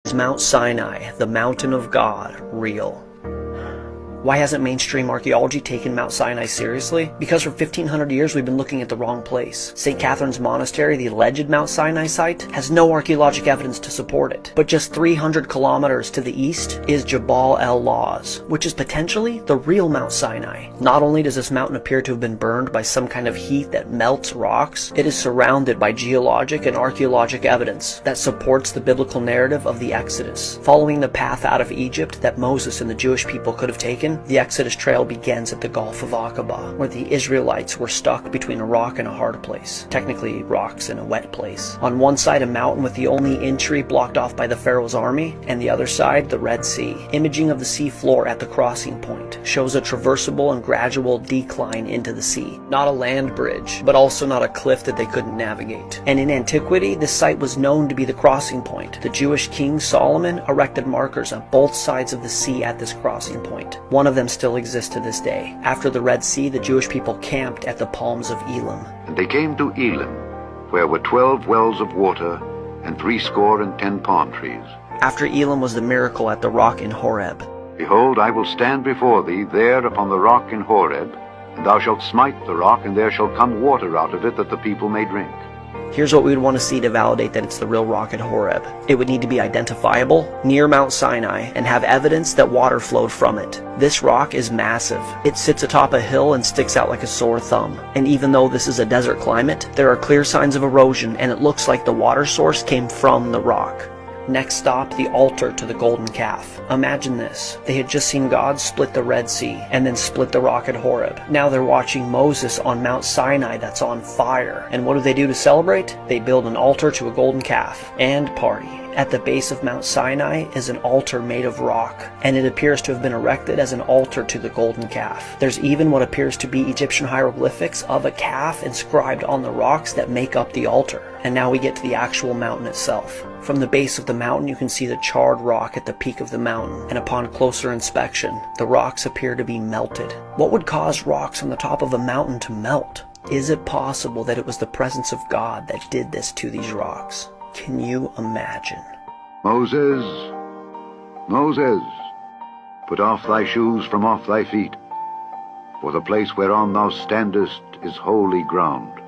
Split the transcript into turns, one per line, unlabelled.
Is Mount Sinai, the mountain of God, real? Why hasn't mainstream archaeology taken Mount Sinai seriously? Because for 1500 years we've been looking at the wrong place. St. Catherine's Monastery, the alleged Mount Sinai site, has no archaeologic evidence to support it. But just 300 kilometers to the east is Jabal el-Lawz, which is potentially the real Mount Sinai. Not only does this mountain appear to have been burned by some kind of heat that melts rocks, it is surrounded by geologic and archaeologic evidence that supports the biblical narrative of the Exodus. Following the path out of Egypt that Moses and the Jewish people could have taken, the Exodus trail begins at the Gulf of Aqaba, where the Israelites were stuck between a rock and a hard place. Technically, rocks in a wet place. On one side, a mountain with the only entry blocked off by the Pharaoh's army, and the other side, the Red Sea. Imaging of the sea floor at the crossing point shows a traversable and gradual decline into the sea. Not a land bridge, but also not a cliff that they couldn't navigate. And in antiquity, this site was known to be the crossing point. The Jewish king Solomon erected markers on both sides of the sea at this crossing point. One of them still exists to this day. After the Red Sea, the Jewish people camped at the Palms of Elim.
And they came to Elim, where were 12 wells of water, and 70 palm trees.
After Elim was the miracle at the rock in Horeb.
Behold, I will stand before thee there upon the rock in Horeb, and thou shalt smite the rock, and there shall come water out of it, that the people may drink.
Here's what we would want to see to validate that it's the real rock at Horeb. It would need to be identifiable, near Mount Sinai, and have evidence that water flowed from it. This rock is massive. It sits atop a hill and sticks out like a sore thumb. And even though this is a desert climate, there are clear signs of erosion, and it looks like the water source came from the rock. Next stop, the altar to the golden calf. Imagine this. They had just seen God split the Red Sea and then split the rock at Horeb. Now they're watching Moses on Mount Sinai that's on fire. And what do they do to celebrate? They build an altar to a golden calf and party. At the base of Mount Sinai is an altar made of rock, and it appears to have been erected as an altar to the golden calf. There's even what appears to be Egyptian hieroglyphics of a calf inscribed on the rocks that make up the altar. And now we get to the actual mountain itself. From the base of the mountain you can see the charred rock at the peak of the mountain, and upon closer inspection, the rocks appear to be melted. What would cause rocks on the top of a mountain to melt? Is it possible that it was the presence of God that did this to these rocks? Can you imagine?
Moses, Moses, put off thy shoes from off thy feet, for the place whereon thou standest is holy ground.